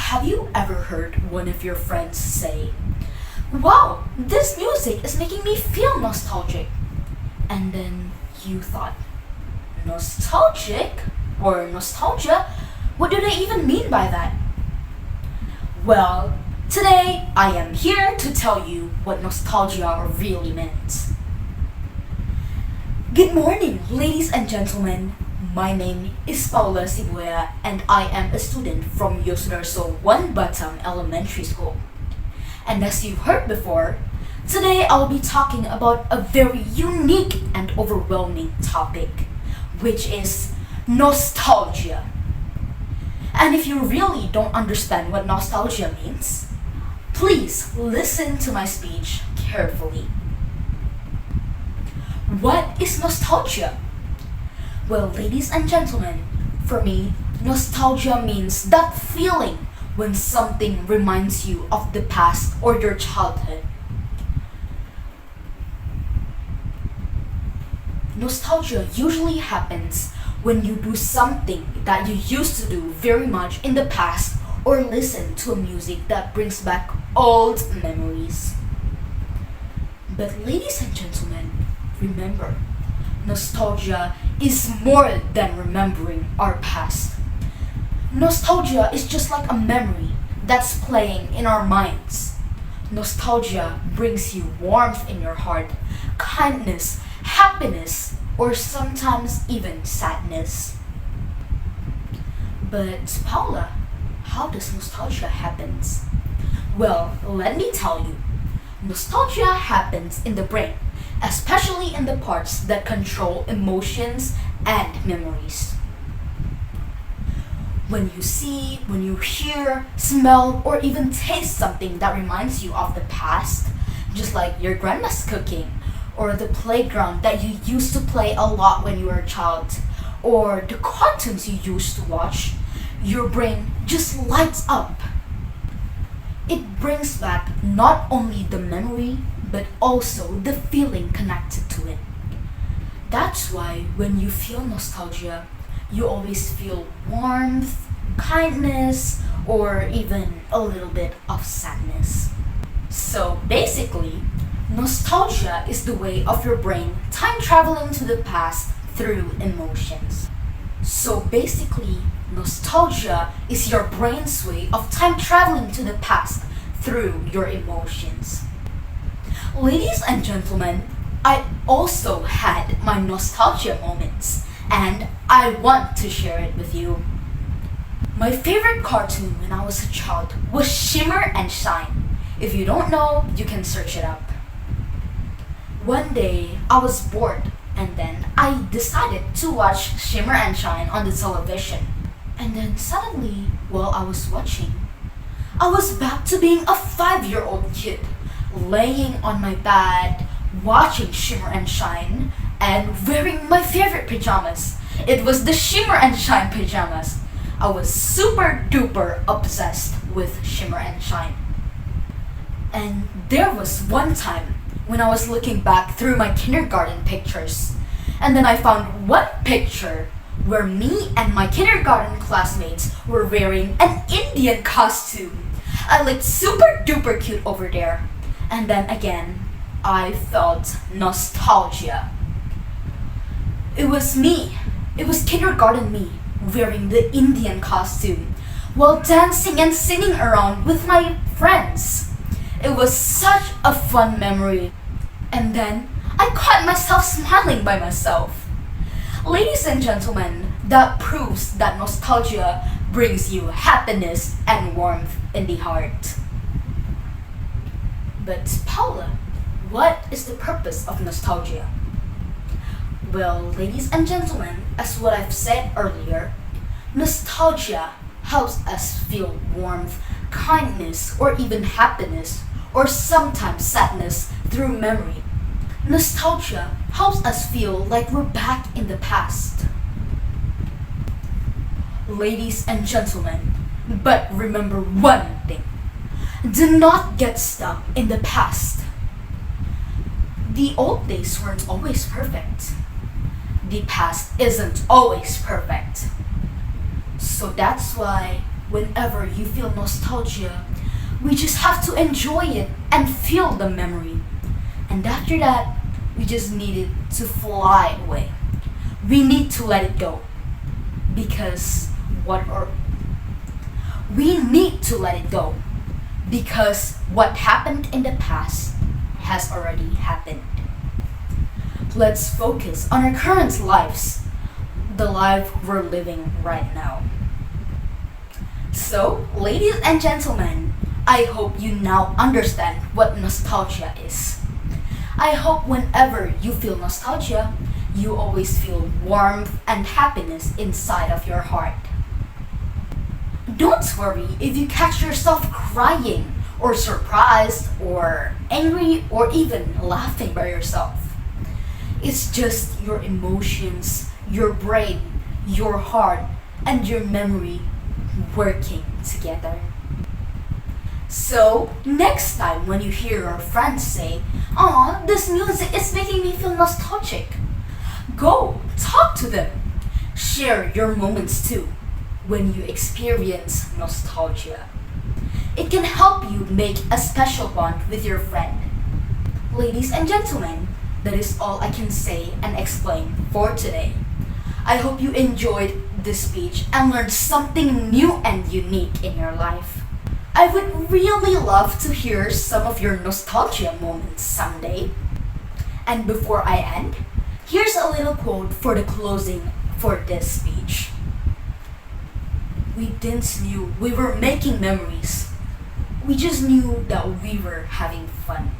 Have you ever heard one of your friends say, "Wow, this music is making me feel nostalgic"? And then you thought, nostalgic? Or nostalgia? What do they even mean by that? Well, today I am here to tell you what nostalgia really meant. Good morning, ladies and gentlemen. My name is Paula Sibuea and I am a student from Yosunarso 1 Batang Elementary School. And as you've heard before, today I'll be talking about a very unique and overwhelming topic, which is nostalgia. And if you really don't understand what nostalgia means, please listen to my speech carefully. What is nostalgia? Well, ladies and gentlemen, for me, nostalgia means that feeling when something reminds you of the past or your childhood. Nostalgia usually happens when you do something that you used to do very much in the past or listen to a music that brings back old memories. But ladies and gentlemen, remember, nostalgia is more than remembering our past. Nostalgia is just like a memory that's playing in our minds. Nostalgia brings you warmth in your heart, kindness, happiness, or sometimes even sadness. But Paula, how does nostalgia happen? Well, let me tell you. Nostalgia happens in the brain, especially in the parts that control emotions and memories. When you see, when you hear, smell, or even taste something that reminds you of the past, just like your grandma's cooking, or the playground that you used to play a lot when you were a child, or the cartoons you used to watch, your brain just lights up. It brings back not only the memory, but also the feeling connected to it. That's why when you feel nostalgia, you always feel warmth, kindness, or even a little bit of sadness. So basically, nostalgia is the way of your brain time traveling to the past through emotions. So basically, nostalgia is your brain's way of time traveling to the past through your emotions. Ladies and gentlemen, I also had my nostalgia moments and I want to share it with you. My favorite cartoon when I was a child was Shimmer and Shine. If you don't know, you can search it up. One day, I was bored and then I decided to watch Shimmer and Shine on the television. And then suddenly, while I was watching, I was back to being a 5-year-old kid, laying on my bed, watching Shimmer and Shine, and wearing my favorite pajamas. It was the Shimmer and Shine pajamas. I was super duper obsessed with Shimmer and Shine. And there was one time when I was looking back through my kindergarten pictures, and then I found one picture where me and my kindergarten classmates were wearing an Indian costume. I looked super duper cute over there. And then again, I felt nostalgia. It was me. It was kindergarten me wearing the Indian costume while dancing and singing around with my friends. It was such a fun memory. And then I caught myself smiling by myself. Ladies and gentlemen, that proves that nostalgia brings you happiness and warmth in the heart. But Paula, what is the purpose of nostalgia? Well, ladies and gentlemen, as what I've said earlier, nostalgia helps us feel warmth, kindness, or even happiness, or sometimes sadness through memory. Nostalgia helps us feel like we're back in the past. Ladies and gentlemen, but remember one thing. Do not get stuck in the past. The old days weren't always perfect. The past isn't always perfect. So that's why whenever you feel nostalgia, we just have to enjoy it and feel the memory. And after that, we just need it to fly away. We need to let it go. Because we need to let it go. Because what happened in the past has already happened. Let's focus on our current lives, the life we're living right now. So, ladies and gentlemen, I hope you now understand what nostalgia is. I hope whenever you feel nostalgia, you always feel warmth and happiness inside of your heart. Don't worry if you catch yourself crying or surprised or angry or even laughing by yourself. It's just your emotions, your brain, your heart, and your memory working together. So, next time when you hear your friends say, "Aw, this music is making me feel nostalgic," go talk to them. Share your moments too when you experience nostalgia. It can help you make a special bond with your friend. Ladies and gentlemen, that is all I can say and explain for today. I hope you enjoyed this speech and learned something new and unique in your life. I would really love to hear some of your nostalgia moments someday. And before I end, here's a little quote for the closing for this speech. We didn't knew we were making memories. We just knew that we were having fun.